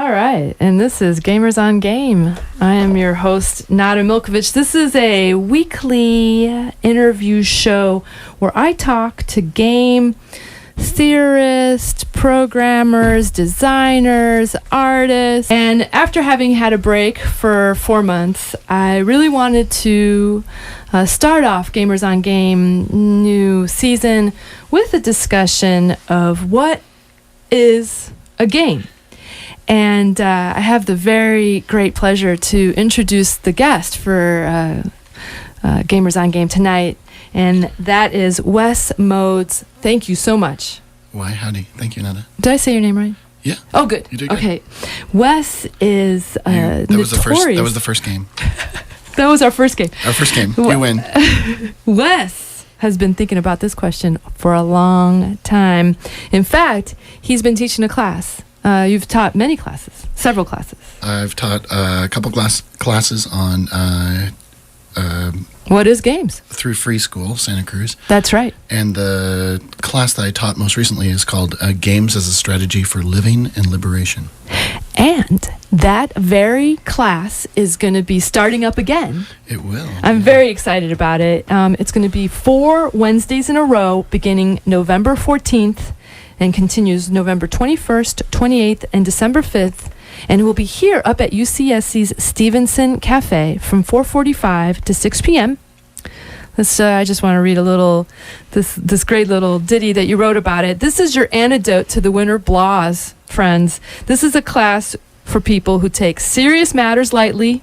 All right, and this is Gamers on Game. I am your host, Nada Miljkovic. This is a weekly interview show where I talk to game theorists, programmers, designers, artists. And after having had a break for 4 months, I really wanted to start off Gamers on Game new season with a discussion of what is a game. And I have the very great pleasure to introduce the guest for Gamers on Game tonight, and that is Wes Modes. Thank you so much. Why, howdy. Thank you, Nada. Did I say your name right? Yeah. Oh, good. You did good. Okay. Wes is that was the first game. That was our first game. Our first game. You win. Wes has been thinking about this question for a long time. In fact, he's been teaching a class. You've taught many classes, several classes. I've taught a couple classes on what is games? Through FreeSkool Santa Cruz. That's right. And the class that I taught most recently is called Games as a Strategy for Living and Liberation. And that very class is going to be starting up again. It will. I'm very excited about it. It's going to be 4 Wednesdays in a row, beginning November 14th, and continues November 21st, 28th, and December 5th. And it will be here up at UCSC's Stevenson Cafe from 4:45 to 6 p.m. I just want to read a little, this great little ditty that you wrote about it. This is your antidote to the winter blahs, friends. This is a class for people who take serious matters lightly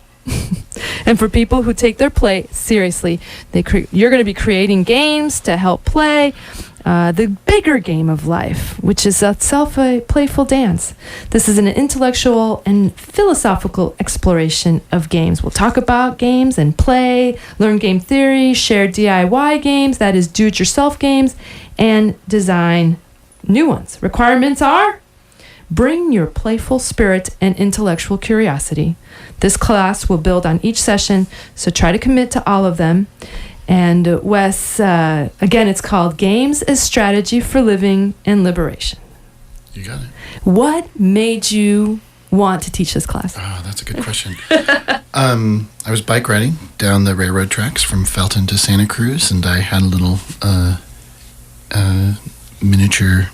and for people who take their play seriously. You're going to be creating games to help play the bigger game of life, which is itself a playful dance. This is an intellectual and philosophical exploration of games. We'll talk about games and play, learn game theory, share DIY games, that is do-it-yourself games, and design new ones. Requirements are: bring your playful spirit and intellectual curiosity. This class will build on each session, so try to commit to all of them. And Wes, again, it's called Games as Strategy for Living and Liberation. You got it. What made you want to teach this class? Oh, that's a good question. I was bike riding down the railroad tracks from Felton to Santa Cruz, and I had a little miniature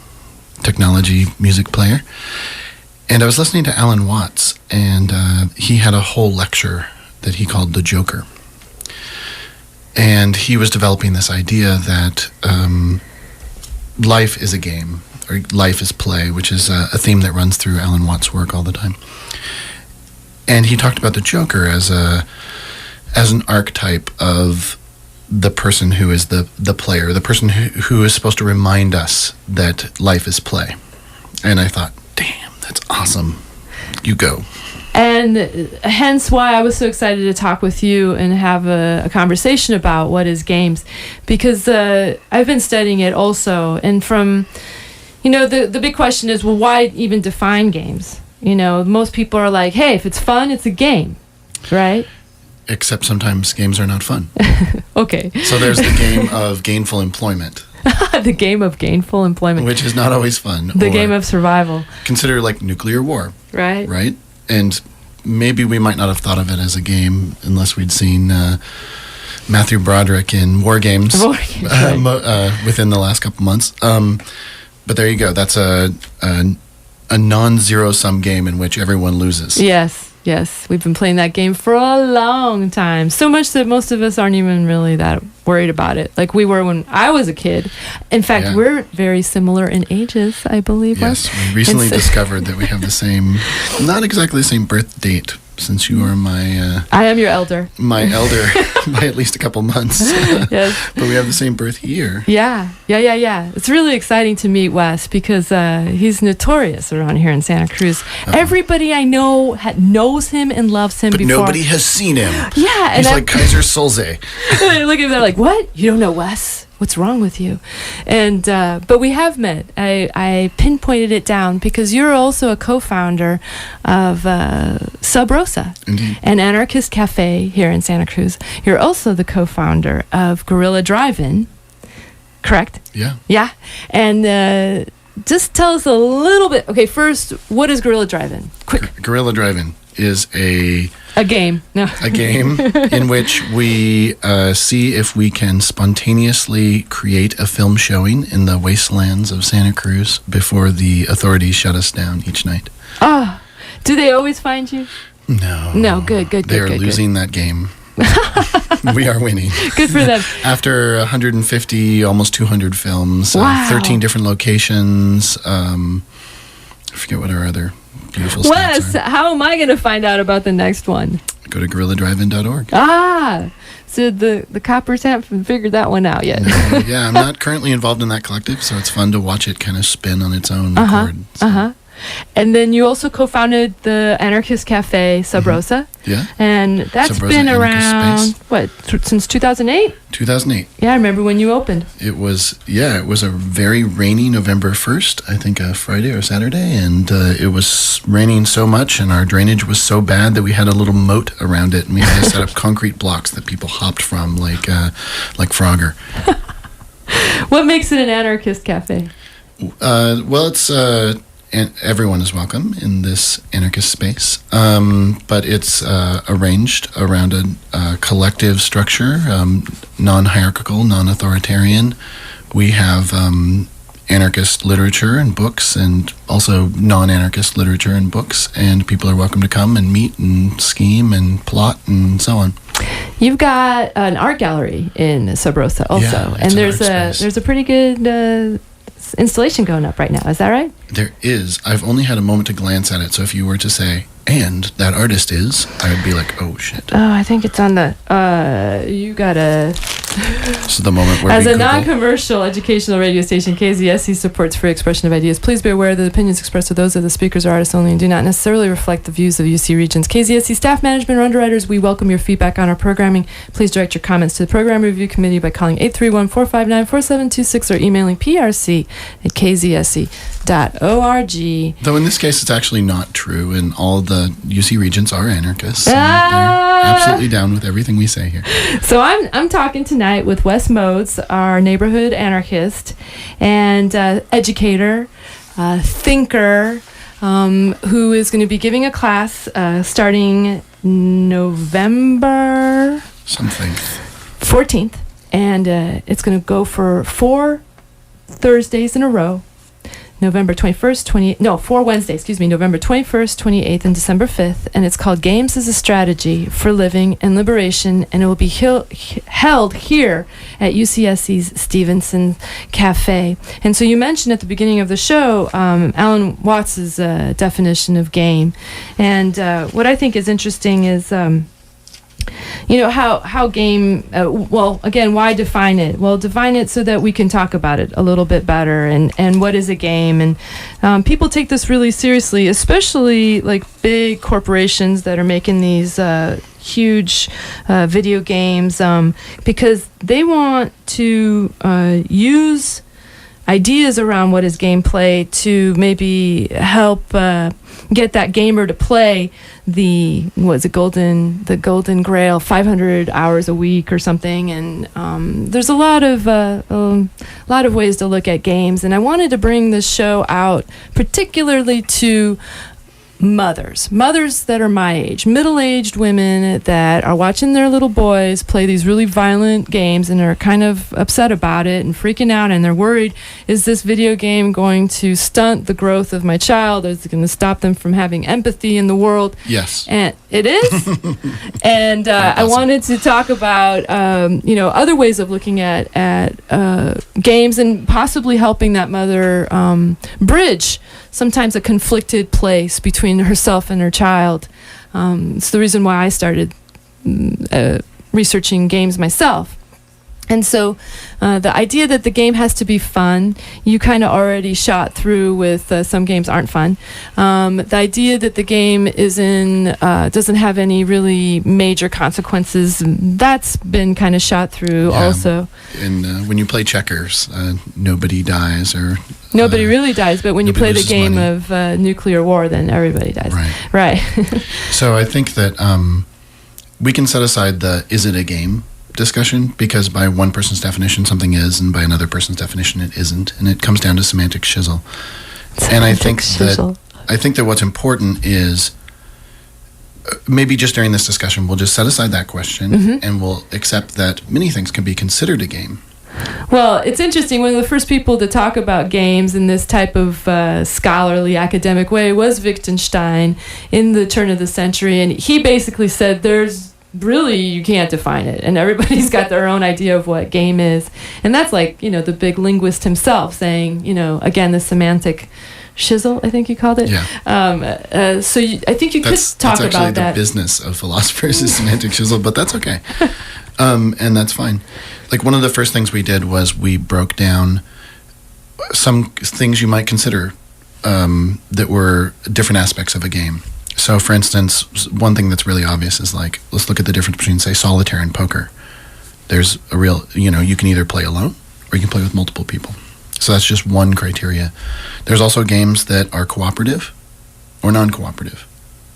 technology music player. And I was listening to Alan Watts, and he had a whole lecture that he called The Joker. And he was developing this idea that life is a game, or life is play, which is a theme that runs through Alan Watts' work all the time. And he talked about the Joker as an archetype of the person who is the player, the person who is supposed to remind us that life is play. And I thought, damn, that's awesome. You go. And hence why I was so excited to talk with you and have a conversation about what is games, because I've been studying it also. And from, the big question is, well, why even define games? Most people are like, hey, if it's fun, it's a game, right? Except sometimes games are not fun. Okay. So there's the game of gainful employment. The game of gainful employment. Which is not always fun. The game of survival. Consider like nuclear war. Right. Right? And maybe we might not have thought of it as a game unless we'd seen Matthew Broderick in War Games, right. Within the last couple months. But there you go. That's a non-zero-sum game in which everyone loses. Yes. We've been playing that game for a long time. So much that most of us aren't even really that worried about it. Like we were when I was a kid. In fact, We're very similar in ages, I believe. Yes, we recently discovered that we have the same, not exactly the same birth date, since you are my... I am your elder. My elder by at least a couple months. Yes. But we have the same birth year. Yeah. It's really exciting to meet Wes because he's notorious around here in Santa Cruz. Everybody I know knows him and loves him but before. Nobody has seen him. Yeah. He's like Kaiser Soze. They look at me, they're like, what? You don't know Wes? What's wrong with you? And but we have met. I pinpointed it down because you're also a co-founder of SubRosa, an anarchist cafe here in Santa Cruz. You're also the co-founder of Guerilla Drive-In, correct? Yeah. Yeah. And just tell us a little bit. Okay, first, what is Guerilla Drive-In? Quick. Guerilla Drive-In is a game. No. A game in which we see if we can spontaneously create a film showing in the wastelands of Santa Cruz before the authorities shut us down each night. Oh, do they always find you? No. No, good. They're losing that game. We are winning. Good for them. After 150, almost 200 films, wow. 13 different locations. I forget what our other beautiful stats Wes, are. how am I going to find out about the next one? Go to GorillaDriveIn.org. So the coppers haven't figured that one out yet. No, yeah, I'm not currently involved in that collective, so it's fun to watch it kind of spin on its own accord. So. And then you also co-founded the anarchist cafe SubRosa. Yeah. And that's SubRosa been Anarchist around, since 2008? 2008. Yeah, I remember when you opened. It was a very rainy November 1st, I think a Friday or Saturday, and it was raining so much and our drainage was so bad that we had a little moat around it, and we had to set up concrete blocks that people hopped from like Frogger. What makes it an anarchist cafe? Well, it's... and everyone is welcome in this anarchist space, but it's arranged around a collective structure, non-hierarchical, non-authoritarian. We have anarchist literature and books, and also non-anarchist literature and books, and people are welcome to come and meet and scheme and plot and so on. You've got an art gallery in SubRosa also, yeah, and there's a pretty good installation going up right now. Is that right? There is. I've only had a moment to glance at it, so if you were to say, and that artist is, I would be like, oh shit. Oh, I think it's on the, you gotta... This is the moment where As we a Google. non-commercial educational radio station, KZSC supports free expression of ideas. Please be aware that the opinions expressed are those of the speakers or artists only and do not necessarily reflect the views of UC Regions. KZSC staff, management, or underwriters, we welcome your feedback on our programming. Please direct your comments to the Program Review Committee by calling 831-459-4726 or emailing prc@kzsc.org. Though in this case, it's actually not true, and all the UC Regents are anarchists. They're absolutely down with everything we say here. So I'm talking tonight with Wes Modes, our neighborhood anarchist and educator, thinker, who is going to be giving a class starting November 14th, and it's going to go for 4 Thursdays in a row. November 21st, 4 Wednesdays, November 21st, 28th, and December 5th, and it's called Games as a Strategy for Living and Liberation, and it will be held here at UCSC's Stevenson Cafe. And so you mentioned at the beginning of the show Alan Watts's definition of game, and what I think is interesting is how game, again, why define it? Well, define it so that we can talk about it a little bit better, and what is a game? And people take this really seriously, especially like big corporations that are making these huge video games, because they want to use ideas around what is gameplay to maybe help get that gamer to play the golden grail 500 hours a week or something. And there's a lot of ways to look at games, and I wanted to bring this show out particularly to mothers that are my age, middle-aged women that are watching their little boys play these really violent games and are kind of upset about it and freaking out, and they're worried, is this video game going to stunt the growth of my child? Is it going to stop them from having empathy in the world? Yes. And it is. And I wanted to talk about other ways of looking at games and possibly helping that mother bridge sometimes a conflicted place between herself and her child. It's the reason why I started researching games myself. And so the idea that the game has to be fun, you kind of already shot through with some games aren't fun. The idea that the game doesn't have any really major consequences, that's been kind of shot through also. And when you play checkers, nobody dies or... Nobody really dies, but when you play the game money. of nuclear war, then everybody dies. Right. So I think that we can set aside the is it a game discussion because by one person's definition something is, and by another person's definition it isn't, and it comes down to semantic shizzle. And I think that what's important is maybe just during this discussion we'll just set aside that question and we'll accept that many things can be considered a game. Well, it's interesting. One of the first people to talk about games in this type of scholarly academic way was Wittgenstein in the turn of the century, and he basically said there's really, you can't define it, and everybody's got their own idea of what game is. And that's like, you know, the big linguist himself saying, you know, again, the semantic shizzle, I think you called it. Yeah. I think you could talk about that. That's actually the business of philosophers is semantic shizzle, but that's okay. And that's fine. Like one of the first things we did was we broke down some things you might consider that were different aspects of a game. So, for instance, one thing that's really obvious is like, let's look at the difference between, say, solitaire and poker. There's a real, you know, you can either play alone or you can play with multiple people. So that's just one criteria. There's also games that are cooperative or non-cooperative.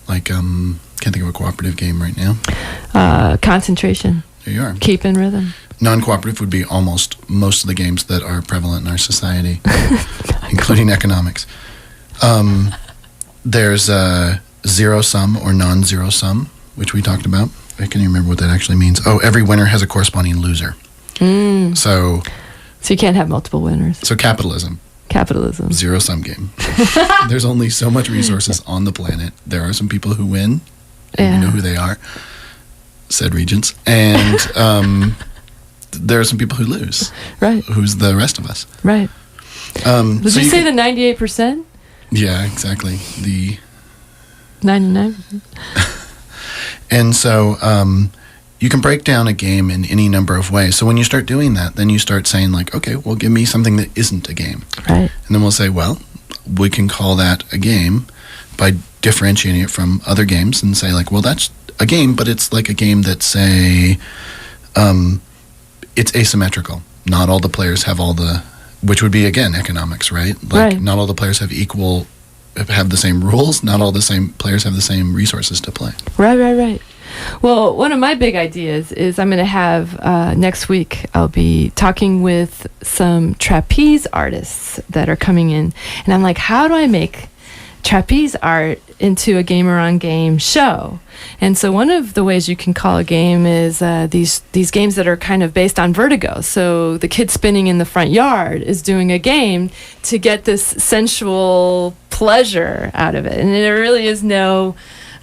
Like, can't think of a cooperative game right now. Concentration. There you are. Keep in rhythm. Non-cooperative would be almost most of the games that are prevalent in our society, including economics. There's zero-sum or non-zero-sum, which we talked about. I can't even remember what that actually means. Oh, every winner has a corresponding loser. So you can't have multiple winners. So capitalism. Zero-sum game. There's only so much resources on the planet. There are some people who win, and you know who they are, said regents. And there are some people who lose. Right. Who's the rest of us. Right. Did you say the 98%? Yeah, exactly. The 99%. And so you can break down a game in any number of ways. So when you start doing that, then you start saying like, okay, well, give me something that isn't a game. Right. And then we'll say, well, we can call that a game by differentiating it from other games and say like, well, that's a game, but it's like a game that, say, it's asymmetrical. Not all the players have all the, which would be, again, economics, right? Like, not all the players have the same rules. Not all the same players have the same resources to play. Right. Well, one of my big ideas is I'm going to have, next week, I'll be talking with some trapeze artists that are coming in. And I'm like, how do I make trapeze art into a gamer on game show? And so one of the ways you can call a game is these games that are kind of based on vertigo. So the kid spinning in the front yard is doing a game to get this sensual pleasure out of it. And there really is no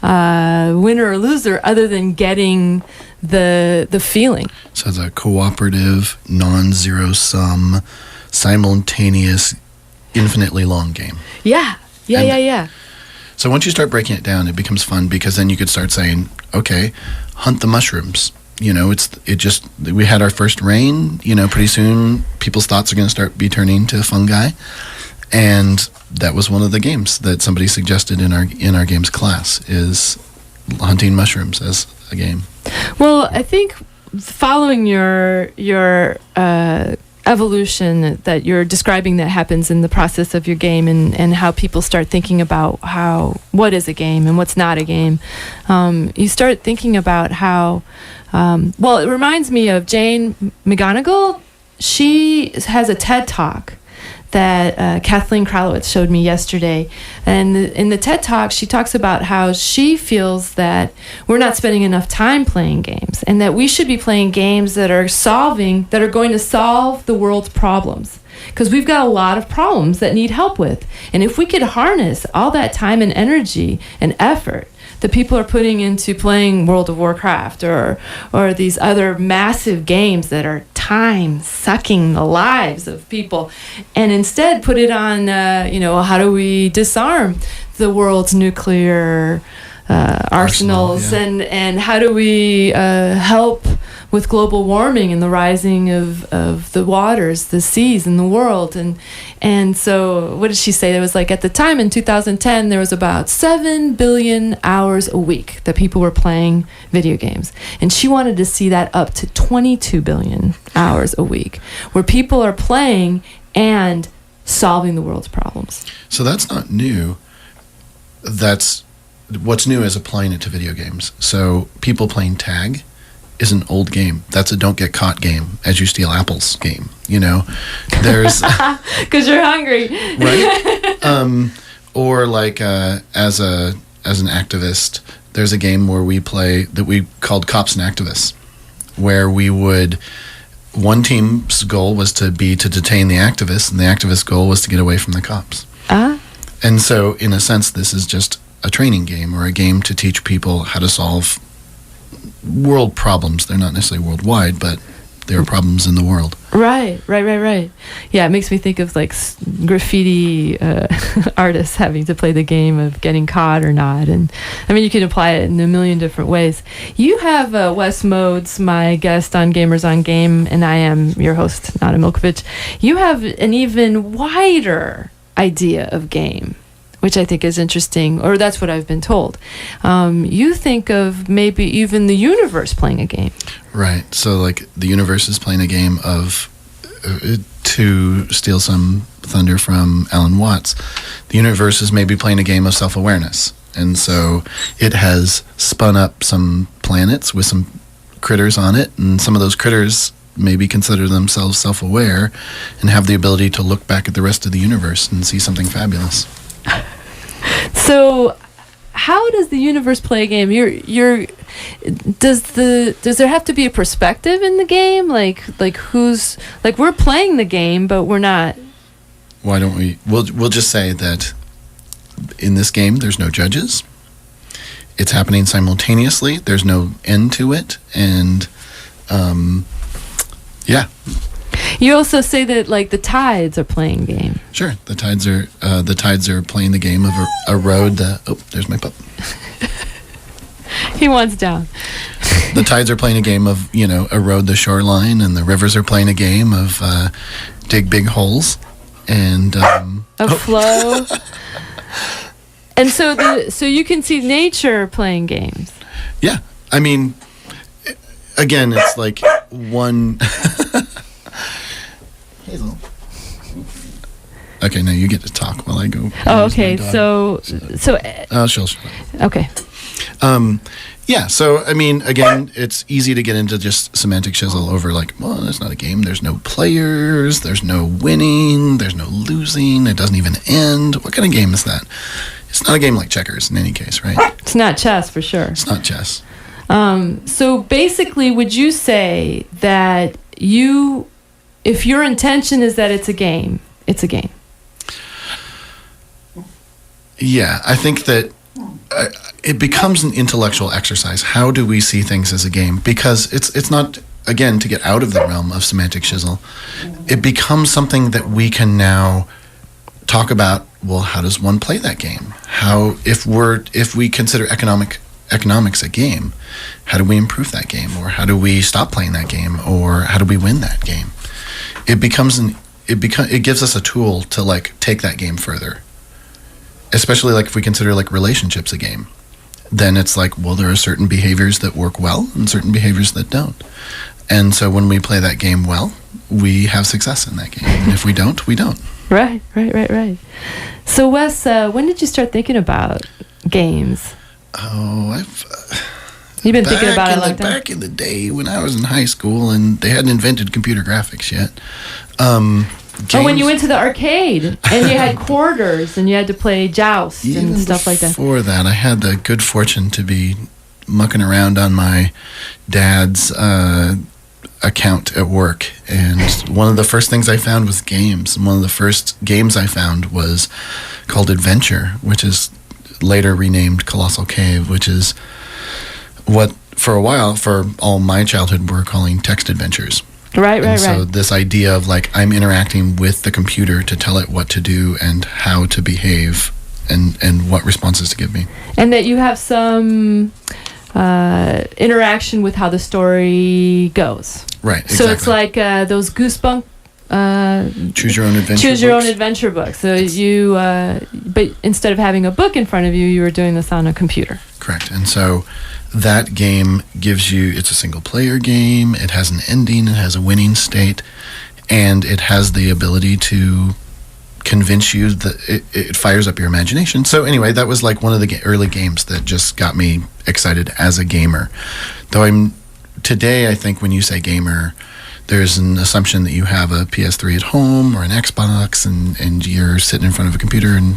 winner or loser other than getting the feeling. So it's a cooperative, non-zero sum, simultaneous, infinitely long game. Yeah. So once you start breaking it down, it becomes fun because then you could start saying, okay, hunt the mushrooms. You know, we had our first rain. You know, pretty soon people's thoughts are going to be turning to fungi. And that was one of the games that somebody suggested in our games class, is hunting mushrooms as a game. Well, I think following your evolution that you're describing that happens in the process of your game, and how people start thinking about what is a game and what's not a game, you start thinking about how, it reminds me of Jane McGonigal. She has a TED Talk that Kathleen Kralowitz showed me yesterday. And in the TED Talk, she talks about how she feels that we're not spending enough time playing games, and that we should be playing games that are going to solve the world's problems. Because we've got a lot of problems that need help with. And if we could harness all that time and energy and effort that people are putting into playing World of Warcraft or these other massive games that are time-sucking the lives of people, and instead put it on, how do we disarm the world's nuclear arsenals, and how do we help with global warming and the rising of the waters, the seas in the world. And so what did she say? It was like at the time in 2010, there was about 7 billion hours a week that people were playing video games. And she wanted to see that up to 22 billion hours a week, where people are playing and solving the world's problems. So that's not new. What's new is applying it to video games. So people playing tag is an old game. That's a don't get caught game as you steal apples game. There's because you're hungry, right? Or like as an activist, there's a game where we play that we called Cops and Activists, where one team's goal was to detain the activists, and the activist goal was to get away from the cops. And so, in a sense, this is just a training game or a game to teach people how to solve world problems. They're not necessarily worldwide, but there are problems in the world. Right. Yeah, it makes me think of like graffiti artists having to play the game of getting caught or not. And I mean, you can apply it in a million different ways. You have Wes Modes, my guest on Gamers on Game, and I am your host, Nada Miljkovic. You have an even wider idea of game, which I think is interesting, or that's what I've been told. You think of maybe even the universe playing a game. Right. So, like, the universe is playing a game of, to steal some thunder from Alan Watts, the universe is maybe playing a game of self-awareness. And so it has spun up some planets with some critters on it, and some of those critters maybe consider themselves self-aware and have the ability to look back at the rest of the universe and see something fabulous. So, how does the universe play a game? Does there have to be a perspective in the game? Like who's like we're playing the game, but we're not. Why don't we? We'll just say that in this game, there's no judges. It's happening simultaneously. There's no end to it, and yeah. You also say that like the tides are playing game. Sure, the tides are playing the game of a road. There's my pup. He wants down. The tides are playing a game of erode the shoreline, and the rivers are playing a game of dig big holes and flow. And so you can see nature playing games. Yeah, I mean, again, it's like one. Hazel. Okay, now you get to talk while I go. Oh, okay. So. She'll shut up. Okay. Yeah. So I mean, again, it's easy to get into just semantic shizzle over like, well, that's not a game. There's no players. There's no winning. There's no losing. It doesn't even end. What kind of game is that? It's not a game like checkers in any case, right? It's not chess for sure. It's not chess. So basically, would you say that if your intention is that it's a game, it's a game? Yeah, I think that it becomes an intellectual exercise. How do we see things as a game? Because it's not, again, to get out of the realm of semantic shizzle, it becomes something that we can now talk about, well, how does one play that game? How, if we consider economics a game, how do we improve that game? Or how do we stop playing that game? Or how do we win that game? It gives us a tool to like take that game further. Especially like if we consider like relationships a game, then it's like, well, there are certain behaviors that work well and certain behaviors that don't. And so when we play that game well, we have success in that game. And if we don't, we don't. Right. So Wes, when did you start thinking about games? Oh, You've been thinking about it a long time? Back in the day when I was in high school and they hadn't invented computer graphics yet. When you went to the arcade and you had quarters and you had to play joust and stuff like that. Before that, I had the good fortune to be mucking around on my dad's account at work. And one of the first things I found was games. And one of the first games I found was called Adventure, which is later renamed Colossal Cave, which is what for a while, for all my childhood, we're calling text adventures. Right. So this idea of like I'm interacting with the computer to tell it what to do and how to behave and what responses to give me. And that you have some interaction with how the story goes. Right, exactly. So it's like those Goosebumps choose your own adventure books. So you but instead of having a book in front of you, you were doing this on a computer. Correct. And so that game gives you, it's a single player game, it has an ending, it has a winning state, and it has the ability to convince you that it fires up your imagination. So anyway, that was like one of the early games that just got me excited as a gamer. Though I'm today, I think when you say gamer, there's an assumption that you have a PS3 at home or an Xbox, and you're sitting in front of a computer and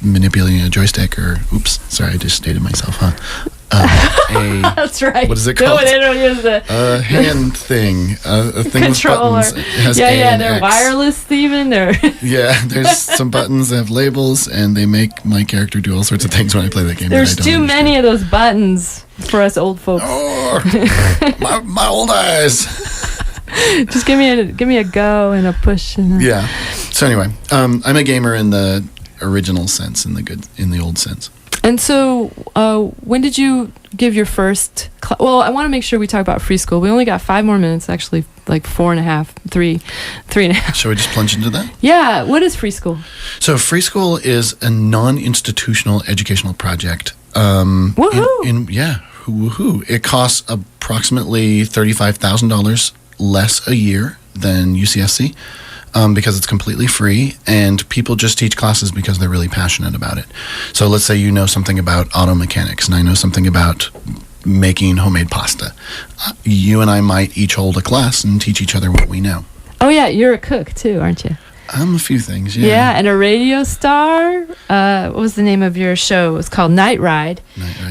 manipulating a joystick, or oops, sorry, I just stated myself, huh? That's right. What is it called? No, they don't use the hand thing. A thing controller. with buttons. It has They're X. wireless even. Yeah, there's some buttons that have labels, and they make my character do all sorts of things when I play that game. There's too many of those buttons for us old folks. Oh, my old eyes. Just give me a go and a push. Yeah. So anyway, I'm a gamer in the original sense, in the old sense. And so, when did you give your first well, I want to make sure we talk about FreeSkool. We only got 5 more minutes, actually, like 4.5, 3.5. Shall we just plunge into that? Yeah. What is FreeSkool? So FreeSkool is a non-institutional educational project. Woohoo! Woohoo! It costs approximately $35,000 less a year than UCSC. Because it's completely free, and people just teach classes because they're really passionate about it. So let's say you know something about auto mechanics, and I know something about making homemade pasta. You and I might each hold a class and teach each other what we know. Oh yeah, you're a cook too, aren't you? I'm a few things, yeah. Yeah, and a radio star. What was the name of your show? It was called Night Ride.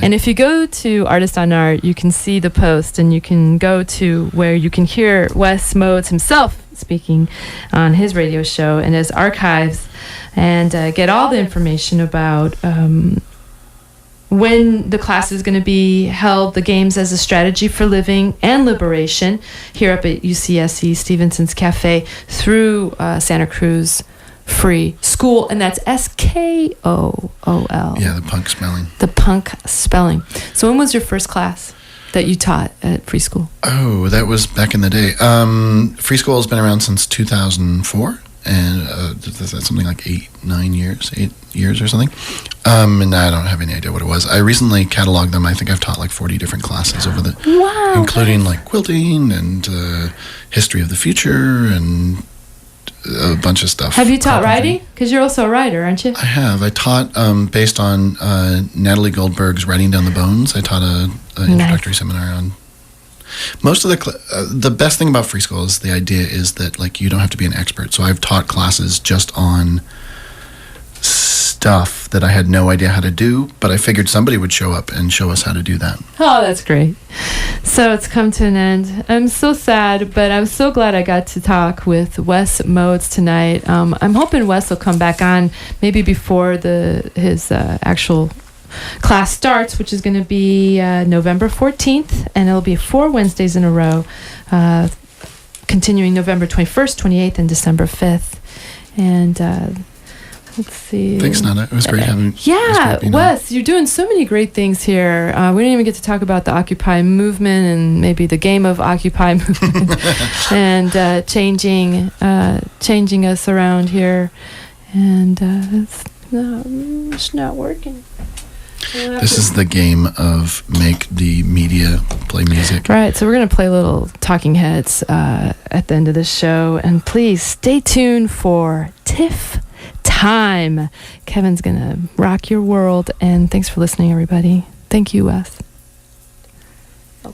And if you go to Artist on Art, you can see the post, and you can go to where you can hear Wes Modes himself speaking on his radio show and his archives, and get all the information about when the class is going to be held, the games as a strategy for living and liberation here up at UCSC Stevenson's Cafe through Santa Cruz FreeSkool, and that's SKOOL. Yeah, the punk spelling. The punk spelling. So when was your first class that you taught at FreeSkool? Oh, that was back in the day. FreeSkool has been around since 2004, and that's something like 8 years or something. And I don't have any idea what it was. I recently cataloged them. I think I've taught like 40 different classes over including like quilting and history of the future and a bunch of stuff. Have you taught writing? Because you're also a writer, aren't you? I have. I taught based on Natalie Goldberg's Writing Down the Bones. I taught an introductory seminar on most of the best thing about FreeSkool is the idea is that like you don't have to be an expert. So I've taught classes just on stuff that I had no idea how to do, but I figured somebody would show up and show us how to do that. Oh, that's great. So it's come to an end. I'm so sad, but I'm so glad I got to talk with Wes Modes tonight. I'm hoping Wes will come back on maybe before his actual class starts, which is going to be November 14th, and it'll be 4 Wednesdays in a row, continuing November 21st, 28th, and December 5th. And let's see. Thanks, Nada. It was great having you. Yeah, Wes, you're doing so many great things here. We didn't even get to talk about the Occupy movement and maybe the game of Occupy movement and changing us around here. And it's not working. This is the game of make the media play music. Right, so we're going to play little talking heads at the end of this show. And please stay tuned for TIFF Time. Kevin's going to rock your world. And thanks for listening, everybody. Thank you, Wes.